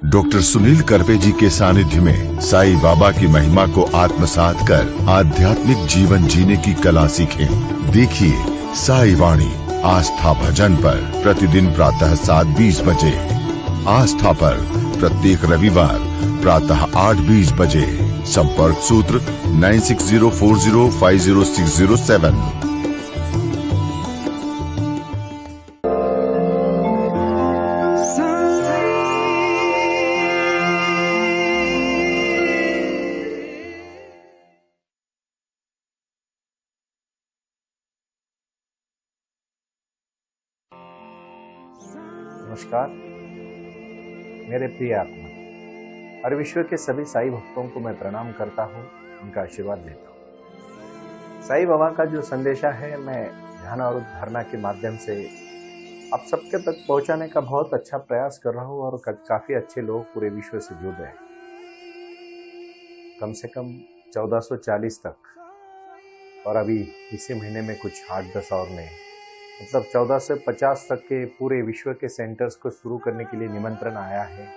Doctor Sunil करवे जी के सानिध्य में साईं बाबा की महिमा को आत्मसात कर आध्यात्मिक जीवन जीने की कला सीखें। देखिए साई वाणी आस्था भजन पर प्रतिदिन प्रातः 7:20 बजे, आस्था पर प्रत्येक रविवार प्रातः 8:20 बजे। संपर्क सूत्र 9604050607। नमस्कार मेरे प्रिय आत्मा और विश्व के सभी साईं भक्तों को मैं प्रणाम करता हूँ, उनका आशीर्वाद लेता हूँ। साईं बाबा का जो संदेशा है मैं ध्यान और धारणा के माध्यम से आप सबके तक पहुँचाने का बहुत अच्छा प्रयास कर रहा हूँ और काफ़ी अच्छे लोग पूरे विश्व से जुड़ रहे हैं। कम से कम 1440 तक, और अभी इसी महीने में कुछ 8-10 और नए, मतलब 1450 तक के पूरे विश्व के सेंटर्स को शुरू करने के लिए निमंत्रण आया है।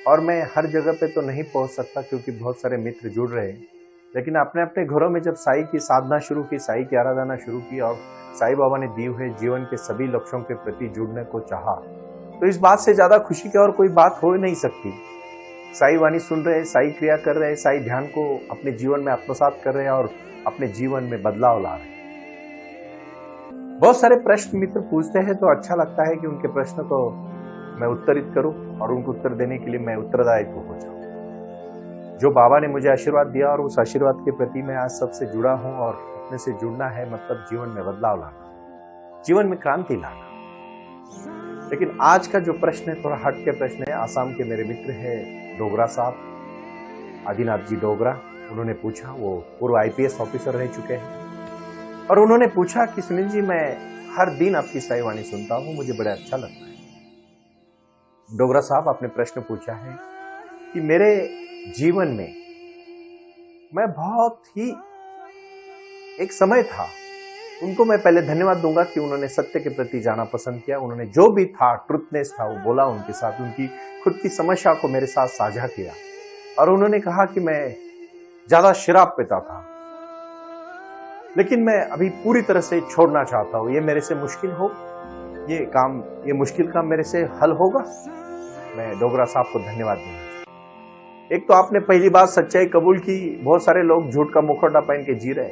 और मैं हर जगह पे तो नहीं पहुंच सकता क्योंकि बहुत सारे मित्र जुड़ रहे हैं, लेकिन अपने अपने घरों में जब साईं की साधना शुरू की, साईं की आराधना शुरू की और साईं बाबा ने दिए हुए जीवन के सभी लक्ष्यों के प्रति जुड़ने को चाहा, तो इस बात से ज़्यादा खुशी की और कोई बात हो नहीं सकती। साईं वाणी सुन रहे, साईं क्रिया कर रहे, साईं ध्यान को अपने जीवन में आत्मसात कर रहे हैं और अपने जीवन में बदलाव ला रहे हैं। बहुत सारे प्रश्न मित्र पूछते हैं तो अच्छा लगता है कि उनके प्रश्न को मैं उत्तरित करूं और उनको उत्तर देने के लिए मैं उत्तरदायित्व हो जाऊं। जो बाबा ने मुझे आशीर्वाद दिया और उस आशीर्वाद के प्रति मैं आज सबसे जुड़ा हूं, और अपने से जुड़ना है मतलब जीवन में बदलाव लाना, जीवन में क्रांति लाना। लेकिन आज का जो प्रश्न है थोड़ा हट के प्रश्न है। आसाम के मेरे मित्र है डोगरा साहब, आदिनाथ जी डोगरा, उन्होंने पूछा, वो पूर्व IPS ऑफिसर रह चुके हैं, और उन्होंने पूछा कि सुनील जी मैं हर दिन आपकी साईं वाणी सुनता हूं, मुझे बड़ा अच्छा लगता है। डोगरा साहब आपने प्रश्न पूछा है कि मेरे जीवन में मैं बहुत ही एक समय था, उनको मैं पहले धन्यवाद दूंगा कि उन्होंने सत्य के प्रति जाना पसंद किया। उन्होंने जो भी था, ट्रुथनेस था, वो बोला उनके साथ, उनकी खुद की समस्या को मेरे साथ साझा किया। और उन्होंने कहा कि मैं ज्यादा शराब पीता था, लेकिन मैं अभी पूरी तरह से छोड़ना चाहता हूं। ये मेरे से मुश्किल हो, ये मुश्किल काम मेरे से हल होगा। मैं डोगरा साहब को धन्यवाद दूंगा। एक तो आपने पहली बात सच्चाई कबूल की। बहुत सारे लोग झूठ का मुखौटा पहन के जी रहे,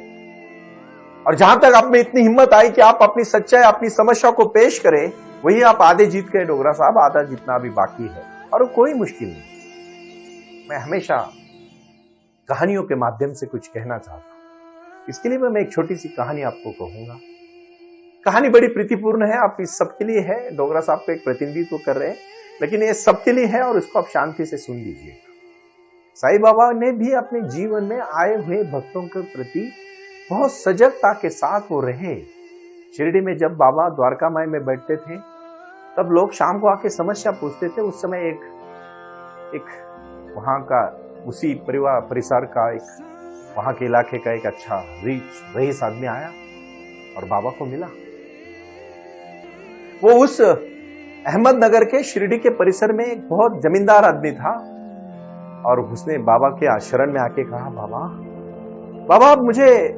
और जहां तक आप में इतनी हिम्मत आई कि आप अपनी सच्चाई, अपनी समस्या को पेश करें, वही आप आधे जीत गए डोगरा साहब। आधा जीतना अभी बाकी है, और कोई मुश्किल नहीं। मैं हमेशा कहानियों के माध्यम से कुछ कहना चाहता हूं। इसके लिए मैं एक छोटी सी कहानी आपको कहूंगा। कहानी बड़ी प्रीतिपूर्ण है, आप इस सबके लिए है। डोगरा साहब को एक प्रतिनिधित्व कर रहे हैं, लेकिन ये सबके लिए है और इसको आप शांति से सुन लीजिए। साईं बाबा ने भी अपने जीवन में आए हुए भक्तों के प्रति बहुत सजगता के साथ वो रहे। शिरडी में जब बाबा द्वारका माई में बैठते थे, तब लोग शाम को आके समस्या पूछते थे। उस समय एक वहां का, उसी परिसर का, एक वहां के इलाके का एक अच्छा रईस आदमी आया और बाबा को मिला। वो उस अहमदनगर के शिरडी के परिसर में एक बहुत जमींदार आदमी था, और उसने बाबा के शरण में आके कहा, बाबा आप मुझे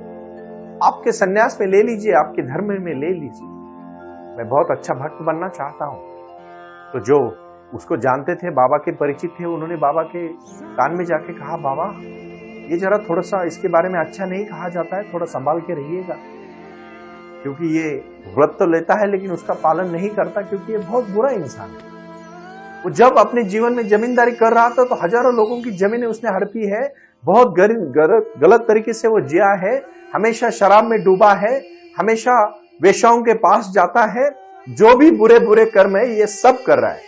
आपके सन्यास में ले लीजिए, आपके धर्म में ले लीजिए, मैं बहुत अच्छा भक्त बनना चाहता हूं। तो जो उसको जानते थे, बाबा के परिचित थे, उन्होंने बाबा के कान में जाके कहा, बाबा ये जरा थोड़ा सा इसके बारे में अच्छा नहीं कहा जाता है, थोड़ा संभाल के रहिएगा, क्योंकि ये व्रत तो लेता है लेकिन उसका पालन नहीं करता, क्योंकि ये बहुत बुरा इंसान है। वो जब अपने जीवन में जमींदारी कर रहा था तो हजारों लोगों की जमीनें उसने हड़पी है, बहुत गलत तरीके से वो जिया है, हमेशा शराब में डूबा है, हमेशा वेश्याओं के पास जाता है, जो भी बुरे बुरे कर्म है ये सब कर रहा है,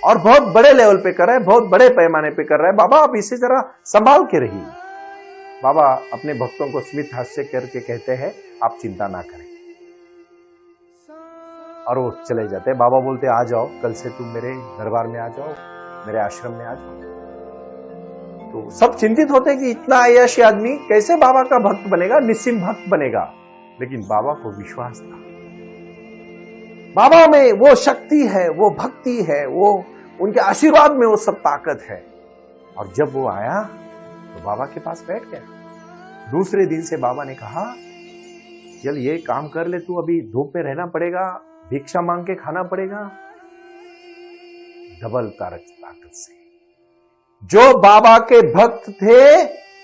और बहुत बड़े लेवल पे कर रहा है, बहुत बड़े पैमाने पे कर रहा है। बाबा आप इसे जरा संभाल के रहिए। बाबा अपने भक्तों को स्मित हास्य करके कहते हैं, आप चिंता ना करें, और वो चले जाते हैं। बाबा बोलते आ जाओ, कल से तुम मेरे दरबार में आ जाओ, मेरे आश्रम में आ जाओ। तो सब चिंतित होते कि इतना अय्याशी आदमी कैसे बाबा का भक्त बनेगा, निस्सिम भक्त बनेगा। लेकिन बाबा को विश्वास था, बाबा में वो शक्ति है, वो भक्ति है, उनके आशीर्वाद में वो सब ताकत है। और जब वो आया तो बाबा के पास बैठ गया। दूसरे दिन से बाबा ने कहा, चल ये काम कर ले, तू अभी धूप में रहना पड़ेगा, भिक्षा मांग के खाना पड़ेगा। डबल ताकत से जो बाबा के भक्त थे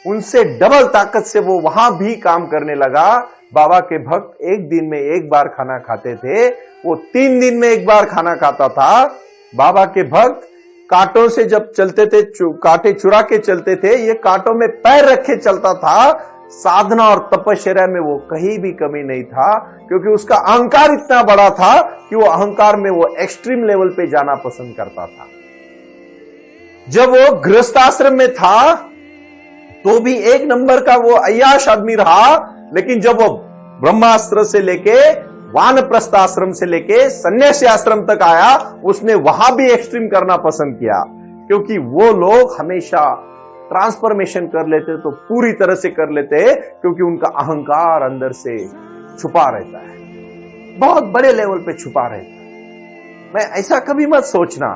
उनसे डबल ताकत से वो वहां भी काम करने लगा। बाबा के भक्त एक दिन में एक बार खाना खाते थे, वो 3 दिन में एक बार खाना खाता था। बाबा के भक्त कांटों से जब चलते थे, कांटे चुरा के चलते थे, ये कांटों में पैर रखे चलता था। साधना और तपस्या में वो कहीं भी कमी नहीं था, क्योंकि उसका अहंकार इतना बड़ा था कि वो अहंकार में वो एक्सट्रीम लेवल पे जाना पसंद करता था। जब वो गृहस्थाश्रम में था तो भी 1 नंबर का वो अय्याश आदमी रहा, लेकिन जब वो ब्रह्मास्त्र से लेके वानप्रस्थ आश्रम से लेके सन्यासी आश्रम तक आया, उसने वहां भी एक्सट्रीम करना पसंद किया, क्योंकि वो लोग हमेशा ट्रांसफॉर्मेशन कर लेते तो पूरी तरह से कर लेते, क्योंकि उनका अहंकार अंदर से छुपा रहता है, बहुत बड़े लेवल पे छुपा रहता है। मैं ऐसा कभी मत सोचना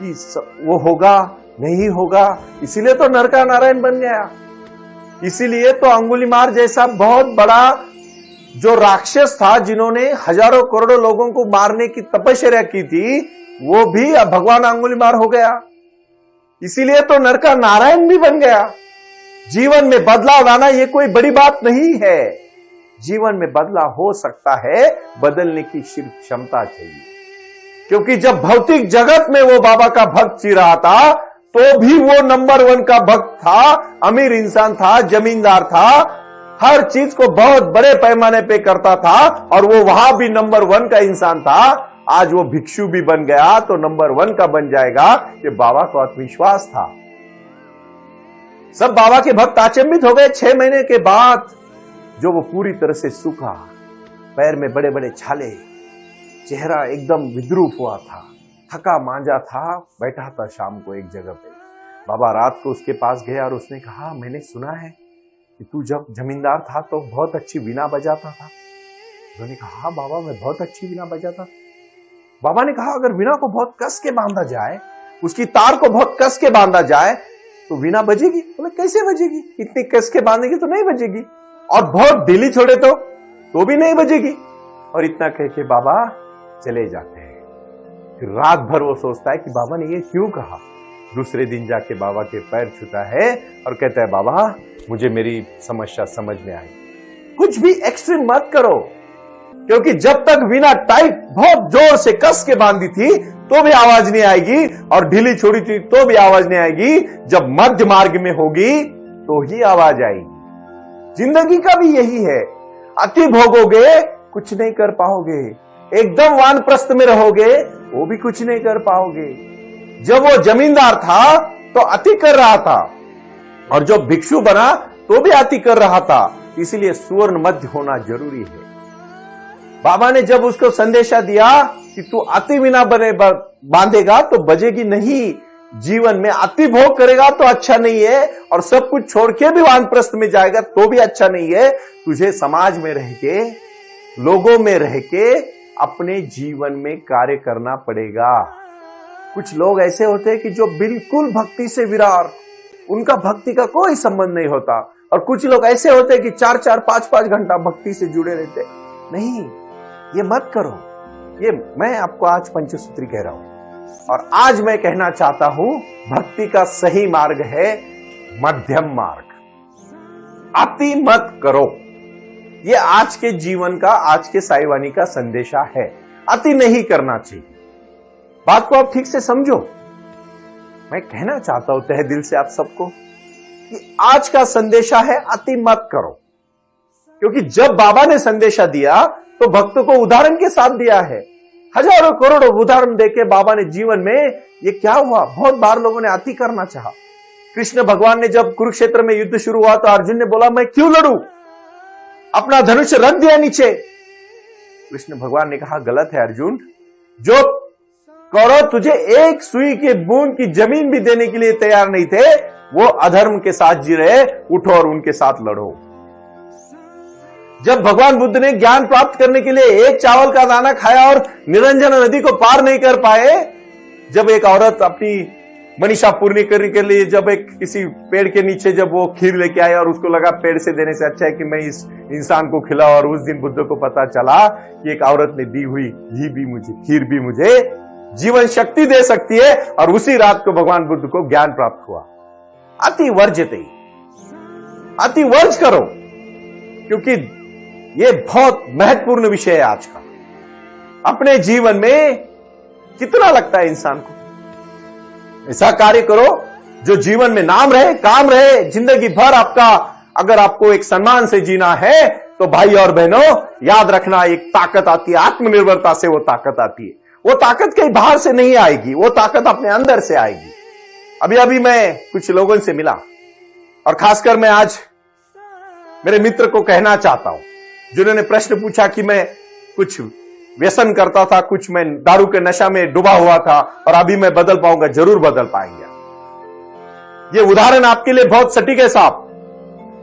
कि वो होगा नहीं होगा, इसीलिए तो नरका नारायण बन गया। इसीलिए तो अंगुलीमाल जैसा बहुत बड़ा जो राक्षस था, जिन्होंने हजारों करोड़ों लोगों को मारने की तपस्या की थी, वो भी अब भगवान अंगुलीमाल हो गया। इसीलिए तो नरका नारायण भी बन गया। जीवन में बदलाव लाना ये कोई बड़ी बात नहीं है। जीवन में बदलाव हो सकता है, बदलने की सिर्फ क्षमता चाहिए। क्योंकि जब भौतिक जगत में वो बाबा का भक्त जी रहा था, तो भी वो नंबर 1 का भक्त था, अमीर इंसान था, जमींदार था, हर चीज को बहुत बड़े पैमाने पे करता था, और वो वहां भी नंबर 1 का इंसान था। आज वो भिक्षु भी बन गया तो नंबर 1 का बन जाएगा, कि बाबा को आत्मविश्वास था। सब बाबा के भक्त अचंभित हो गए 6 महीने के बाद, जो वो पूरी तरह से सूखा, पैर में बड़े बड़े छाले, चेहरा एकदम विद्रूप हुआ था, थका मांजा था, बैठा था शाम को एक जगह पे। बाबा रात को उसके पास गए और उसने कहा, मैंने सुना है कि तू जब जमींदार था तो बहुत अच्छी वीणा बजाता था। उन्होंने कहा, हाँ बाबा, मैं बहुत अच्छी वीणा बजाता। बाबा ने कहा, अगर वीणा को बहुत कस के बांधा जाए, उसकी तार को बहुत कस के बांधा जाए तो वीणा बजेगी। बोले, कैसे बजेगी? इतनी कस के बांधेगी तो नहीं बजेगी, और बहुत ढीली छोड़े तो भी नहीं बजेगी। और इतना कह के बाबा चले जाते हैं। फिर रात भर वो सोचता है कि बाबा ने ये क्यों कहा। दूसरे दिन जाके बाबा के पैर छूता है और कहता है, बाबा मुझे मेरी समस्या समझ में आई। कुछ भी एक्सट्रीम मत करो, क्योंकि जब तक वीणा टाइट बहुत जोर से कस के बांधी थी तो भी आवाज नहीं आएगी, और ढीली छोड़ी थी तो भी आवाज नहीं आएगी। जब मध्य मार्ग में होगी तो ही आवाज आएगी। जिंदगी का भी यही है, अति भोगोगे कुछ नहीं कर पाओगे, एकदम वानप्रस्थ में रहोगे वो भी कुछ नहीं कर पाओगे। जब वो जमींदार था तो अति कर रहा था, और जब भिक्षु बना तो भी अति कर रहा था। इसलिए सुवर्ण मध्य होना जरूरी है। बाबा ने जब उसको संदेशा दिया कि तू अति बिना बांधेगा तो बजेगी नहीं, जीवन में अति भोग करेगा तो अच्छा नहीं है, और सब कुछ छोड़ के भी वानप्रस्थ में जाएगा तो भी अच्छा नहीं है। तुझे समाज में रह के, लोगों में रह के अपने जीवन में कार्य करना पड़ेगा। कुछ लोग ऐसे होते हैं कि जो बिल्कुल भक्ति से विरार, उनका भक्ति का कोई संबंध नहीं होता, और कुछ लोग ऐसे होते हैं कि 4-4, 5-5 घंटा भक्ति से जुड़े रहते। नहीं, ये मत करो। ये मैं आपको आज पंचसूत्री कह रहा हूं, और आज मैं कहना चाहता हूं, भक्ति का सही मार्ग है मध्यम मार्ग। अति मत करो। ये आज के जीवन का, आज के साईवानी का संदेशा है। अति नहीं करना चाहिए। बात को आप ठीक से समझो। मैं कहना चाहता हूं तहे दिल से आप सबको कि आज का संदेशा है अति मत करो, क्योंकि जब बाबा ने संदेशा दिया तो भक्तों को उदाहरण के साथ दिया है। हजारों करोड़ों उदाहरण देके बाबा ने जीवन में ये क्या हुआ, बहुत बार लोगों ने अति करना चाहा। कृष्ण भगवान ने जब कुरुक्षेत्र में युद्ध शुरू हुआ तो अर्जुन ने बोला, मैं क्यों लड़ूं, अपना धनुष रख दिया नीचे। कृष्ण भगवान ने कहा, गलत है अर्जुन, जो करो तुझे एक सुई के बूंद की जमीन भी देने के लिए तैयार नहीं थे, वो अधर्म के साथ जी रहे, उठो और उनके साथ लड़ो। जब भगवान बुद्ध ने ज्ञान प्राप्त करने के लिए एक चावल का दाना खाया और निरंजन नदी को पार नहीं कर पाए, जब एक औरत अपनी मनीषा पूरी करने के लिए जब एक किसी पेड़ के नीचे जब वो खीर लेके आए और उसको लगा पेड़ से देने से अच्छा है कि मैं इस इंसान को खिलाऊं, और उस दिन बुद्ध को पता चला कि एक औरत ने दी हुई घी भी मुझे, खीर भी मुझे जीवन शक्ति दे सकती है, और उसी रात को भगवान बुद्ध को ज्ञान प्राप्त हुआ। अति वर्जते, अति वर्ज करो, क्योंकि ये बहुत महत्वपूर्ण विषय है आज का। अपने जीवन में कितना लगता है इंसान को, ऐसा कार्य करो जो जीवन में नाम रहे, काम रहे, जिंदगी भर आपका। अगर आपको एक सम्मान से जीना है तो भाई और बहनों याद रखना, एक ताकत आती है, आत्मनिर्भरता से वो ताकत आती है। वो ताकत कहीं बाहर से नहीं आएगी, वो ताकत अपने अंदर से आएगी। अभी अभी मैं कुछ लोगों से मिला, और खासकर मैं आज मेरे मित्र को कहना चाहता हूं, जिन्होंने प्रश्न पूछा कि मैं कुछ व्यसन करता था, कुछ मैं दारू के नशा में डूबा हुआ था, और अभी मैं बदल पाऊंगा। जरूर बदल पाएंगे। ये उदाहरण आपके लिए बहुत सटीक है साहब।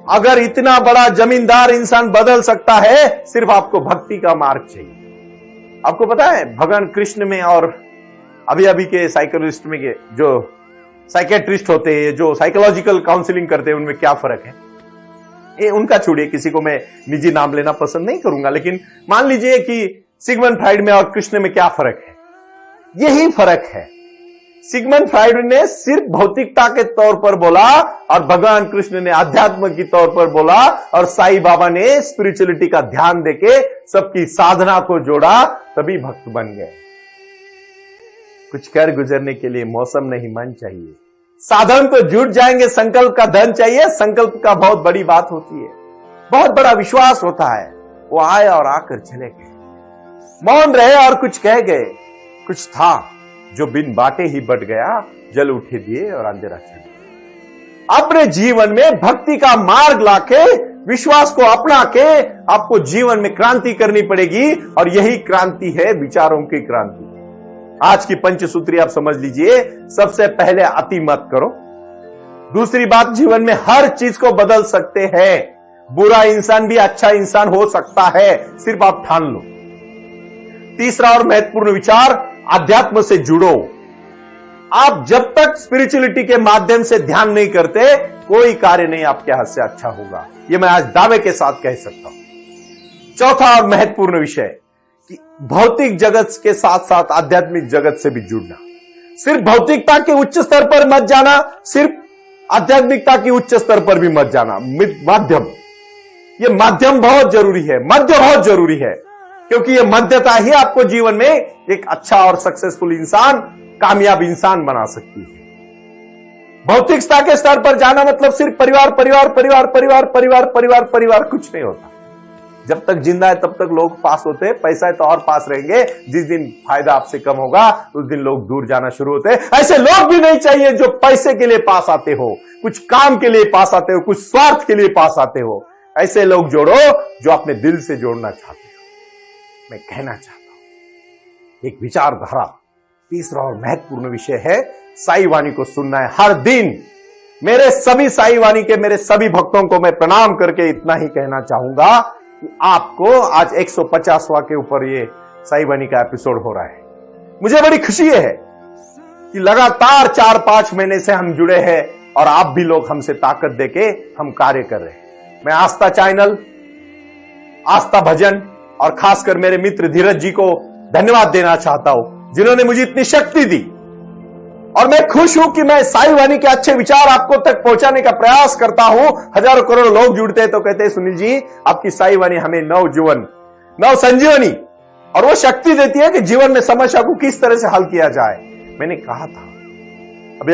अगर इतना बड़ा जमींदार इंसान बदल सकता है, सिर्फ आपको भक्ति का मार्ग चाहिए। आपको पता है भगवान कृष्ण में और अभी अभी के साइकोलॉजिस्ट में के जो साइकेट्रिस्ट होते हैं, जो साइकोलॉजिकल काउंसलिंग करते हैं, उनमें क्या फर्क है? ये उनका छोड़िए, किसी को मैं निजी नाम लेना पसंद नहीं करूंगा, लेकिन मान लीजिए कि सिगमंड फ्राइड में और कृष्ण में क्या फर्क है? यही फर्क है। सिगमंड फ्राइड ने सिर्फ भौतिकता के तौर पर बोला, और भगवान कृष्ण ने अध्यात्म के तौर पर बोला, और साईं बाबा ने स्पिरिचुअलिटी का ध्यान देके सबकी साधना को जोड़ा, तभी भक्त बन गए। कुछ कर गुजरने के लिए मौसम नहीं मन चाहिए, साधन तो जुट जाएंगे, संकल्प का धन चाहिए। संकल्प का बहुत बड़ी बात होती है, बहुत बड़ा विश्वास होता है। वो आए और आकर चले गए, मौन रहे और कुछ कह गए। कुछ था जो बिन बाटे ही बट गया, जल उठे दिए और अंधेरा चल गया। अपने जीवन में भक्ति का मार्ग लाके, विश्वास को अपना के आपको जीवन में क्रांति करनी पड़ेगी, और यही क्रांति है विचारों की क्रांति। आज की पंचसूत्री आप समझ लीजिए। सबसे पहले अति मत करो। दूसरी बात, जीवन में हर चीज को बदल सकते हैं। बुरा इंसान भी अच्छा इंसान हो सकता है, सिर्फ आप ठान लो। तीसरा और महत्वपूर्ण विचार, अध्यात्म से जुड़ो। आप जब तक स्पिरिचुअलिटी के माध्यम से ध्यान नहीं करते, कोई कार्य नहीं आपके हाथ से अच्छा होगा। यह मैं आज दावे के साथ कह सकता हूं। चौथा और महत्वपूर्ण विषय कि भौतिक जगत के साथ साथ आध्यात्मिक जगत से भी जुड़ना। सिर्फ भौतिकता के उच्च स्तर पर मत जाना, सिर्फ आध्यात्मिकता के उच्च स्तर पर भी मत जाना। माध्यम, यह माध्यम बहुत जरूरी है, मध्य बहुत जरूरी है, क्योंकि यह मध्यता ही आपको जीवन में एक अच्छा और सक्सेसफुल इंसान, कामयाब इंसान बना सकती है। भौतिकता के स्तर पर जाना मतलब सिर्फ परिवार परिवार परिवार परिवार परिवार परिवार परिवार, कुछ नहीं होता। जब तक जिंदा है तब तक लोग पास होते हैं, पैसा है तो और पास रहेंगे। जिस दिन फायदा आपसे कम होगा, उस दिन लोग दूर जाना शुरू होते हैं। ऐसे लोग भी नहीं चाहिए जो पैसे के लिए पास आते हो, कुछ काम के लिए पास आते हो, कुछ स्वार्थ के लिए पास आते हो। ऐसे लोग जोड़ो जो अपने दिल से जोड़ना चाहते हो। मैं कहना चाहता हूं, एक विचारधारा। तीसरा और महत्वपूर्ण विषय है, साईं वाणी को सुनना है हर दिन। मेरे सभी साईं वाणी के मेरे सभी भक्तों को मैं प्रणाम करके इतना ही कहना चाहूंगा कि आपको आज 150वां के ऊपर ये साईं वाणी का एपिसोड हो रहा है। मुझे बड़ी खुशी है कि लगातार 4-5 महीने से हम जुड़े हैं, और आप भी लोग हमसे ताकत देके हम कार्य कर रहे हैं। मैं आस्था चैनल, आस्था भजन और खासकर मेरे मित्र धीरज जी को धन्यवाद देना चाहता हूं, जिन्होंने मुझे इतनी शक्ति दी। और मैं खुश हूं कि मैं साईं वाणी के अच्छे विचार आपको तक पहुंचाने का प्रयास करता हूं। हजारों करोड़ लोग जुड़ते हैं तो कहते हैं, सुनील जी आपकी साईं वाणी हमें नवजीवन, नव संजीवनी और वो शक्ति देती है कि जीवन में समस्या को किस तरह से हल किया जाए। मैंने कहा था,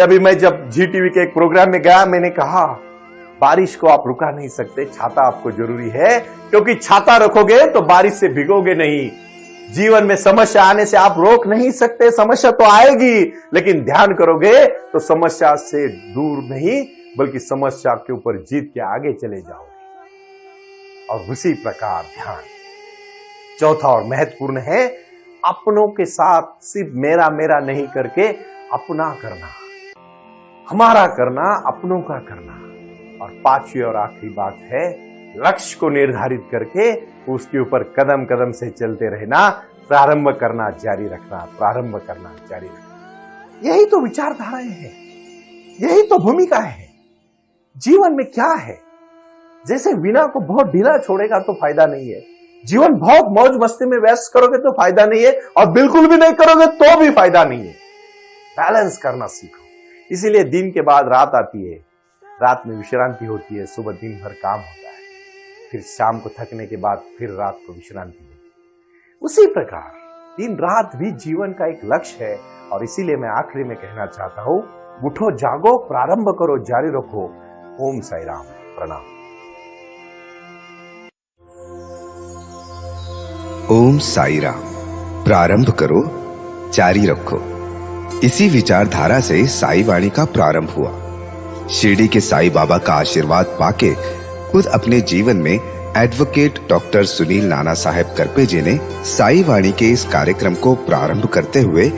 अभी मैं जब जी टीवी के एक प्रोग्राम में गया, मैंने कहा बारिश को आप रुका नहीं सकते, छाता आपको जरूरी है, क्योंकि छाता रखोगे तो बारिश से भिगोगे नहीं। जीवन में समस्या आने से आप रोक नहीं सकते, समस्या तो आएगी, लेकिन ध्यान करोगे तो समस्या से दूर नहीं बल्कि समस्या के ऊपर जीत के आगे चले जाओगे। और उसी प्रकार ध्यान। चौथा और महत्वपूर्ण है, अपनों के साथ सिर्फ मेरा मेरा नहीं करके अपना करना, हमारा करना, अपनों का करना। और पांचवी और आखिरी बात है, लक्ष्य को निर्धारित करके उसके ऊपर कदम कदम से चलते रहना, प्रारंभ करना जारी रखना, प्रारंभ करना जारी रखना। यही तो विचारधाराएं हैं, यही तो भूमिका है। जीवन में क्या है, जैसे वीणा को बहुत ढीला छोड़ेगा तो फायदा नहीं है, जीवन बहुत मौज मस्ती में व्यस्त करोगे तो फायदा नहीं है, और बिल्कुल भी नहीं करोगे तो भी फायदा नहीं है। बैलेंस करना सीखो। इसीलिए दिन के बाद रात आती है, रात में विश्रांति होती है, सुबह दिन भर काम होता है, फिर शाम को थकने के बाद फिर रात को विश्रांति होती है। उसी प्रकार दिन रात भी जीवन का एक लक्ष्य है। और इसीलिए मैं आखिरी में कहना चाहता हूं, उठो जागो, प्रारंभ करो, जारी रखो। ओम साई राम। प्रणाम। ओम साई राम। प्रारंभ करो, जारी रखो। इसी विचारधारा से साई वाणी का प्रारंभ हुआ। शिरडी के साई बाबा का आशीर्वाद पाके खुद अपने जीवन में एडवोकेट डॉक्टर सुनील नाना साहेब करपे जी ने साई वाणी के इस कार्यक्रम को प्रारंभ करते हुए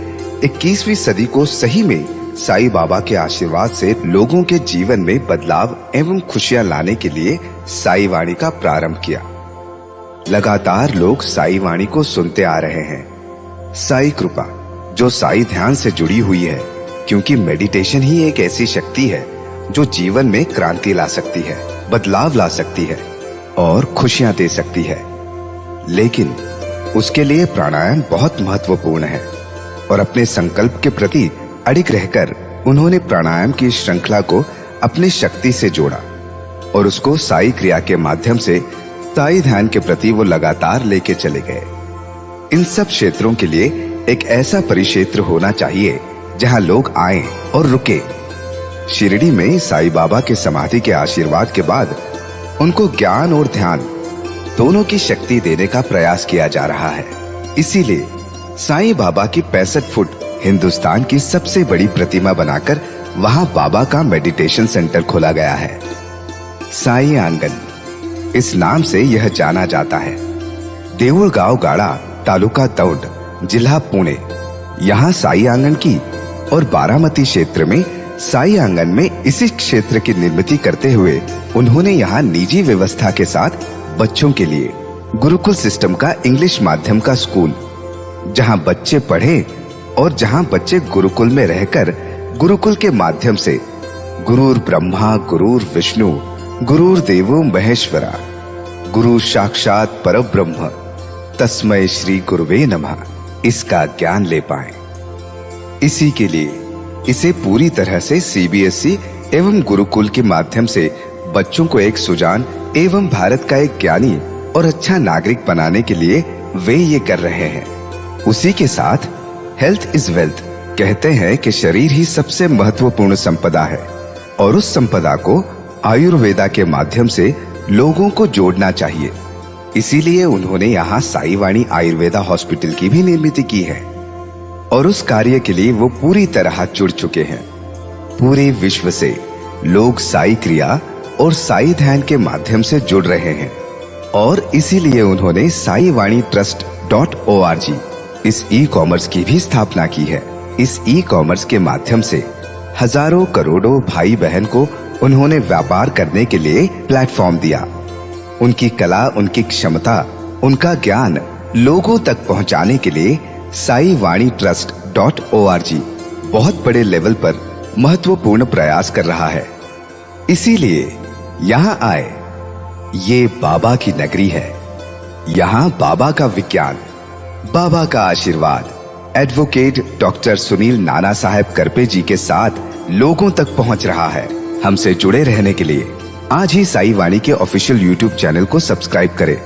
21वीं सदी को सही में साई बाबा के आशीर्वाद से लोगों के जीवन में बदलाव एवं खुशियां लाने के लिए साई वाणी का प्रारंभ किया। लगातार लोग साई वाणी को सुनते आ रहे हैं। साई कृपा जो साई ध्यान से जुड़ी हुई है, क्योंकि मेडिटेशन ही एक ऐसी शक्ति है जो जीवन में क्रांति ला सकती है, बदलाव ला सकती है और खुशियां दे सकती है। लेकिन उसके लिए प्राणायाम बहुत महत्वपूर्ण है और अपने संकल्प के प्रति अडिग रहकर उन्होंने प्राणायाम की श्रृंखला को अपनी शक्ति से जोड़ा और उसको साई क्रिया के माध्यम से साई ध्यान के प्रति वो लगातार लेके चले गए। इन सब क्षेत्रों के लिए एक ऐसा परिक्षेत्र होना चाहिए जहां लोग आएं और रुके। शिरडी में साई बाबा के समाधि के आशीर्वाद के बाद उनको ज्ञान और ध्यान दोनों की शक्ति देने का प्रयास किया जा रहा है। इसीलिए साईं बाबा की 65 फुट हिंदुस्तान की सबसे बड़ी प्रतिमा बनाकर वहां बाबा का मेडिटेशन सेंटर खोला गया है। साई आंगन इस नाम से यह जाना जाता है। देऊळगाव गाड़ा, तालुका दौंड, जिला पुणे, यहाँ साई आंगन की और बारामती क्षेत्र में साई आंगन में इसी क्षेत्र की निर्मित करते हुए उन्होंने यहाँ निजी व्यवस्था के साथ बच्चों के लिए गुरुकुल सिस्टम का इंग्लिश माध्यम का स्कूल, जहाँ बच्चे पढ़े और जहाँ बच्चे गुरुकुल में रहकर गुरुकुल के माध्यम से गुरुर ब्रह्मा गुरुर विष्णु गुरुर देवो महेश्वरा गुरु साक्षात परब्रह्म तस्मै श्री गुरुवे नमः इसका ज्ञान ले पाएं। इसी के लिए इसे पूरी तरह से सीबीएसई एवं गुरुकुल के माध्यम से बच्चों को एक सुजान एवं भारत का एक ज्ञानी और अच्छा नागरिक बनाने के लिए वे ये कर रहे हैं। उसी के साथ हेल्थ इज वेल्थ कहते हैं कि शरीर ही सबसे महत्वपूर्ण संपदा है और उस संपदा को आयुर्वेदा के माध्यम से लोगों को जोड़ना चाहिए। इसीलिए उन्होंने यहाँ साई वाणी आयुर्वेदा हॉस्पिटल की भी निर्मित की है और उस कार्य के लिए वो पूरी तरह जुड़ चुके हैं। पूरे विश्व से लोग साई क्रिया और साई ध्यान के माध्यम से जुड़ रहे हैं और इसीलिए उन्होंने साई वाणी trust.org इस ई कॉमर्स की भी स्थापना की है। इस ई कॉमर्स के माध्यम से हजारों करोड़ों भाई बहन को उन्होंने व्यापार करने के लिए प्लेटफॉर्म दिया। उनकी कला, उनकी क्षमता, उनका ज्ञान लोगों तक पहुंचाने के लिए साई वाणी trust.org बहुत बड़े लेवल पर महत्वपूर्ण प्रयास कर रहा है। इसीलिए यहाँ आए। ये बाबा की नगरी है। यहाँ बाबा का विज्ञान, बाबा का आशीर्वाद एडवोकेट डॉक्टर सुनील नाना साहेब करपे जी के साथ लोगों तक पहुंच रहा है। हमसे जुड़े रहने के लिए आज ही साई वाणी के ऑफिशियल यूट्यूब चैनल को सब्सक्राइब करें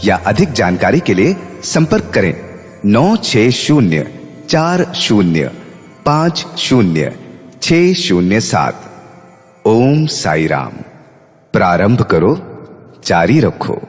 या अधिक जानकारी के लिए संपर्क करें 9604050607। ओम साई राम। प्रारंभ करो, जारी रखो।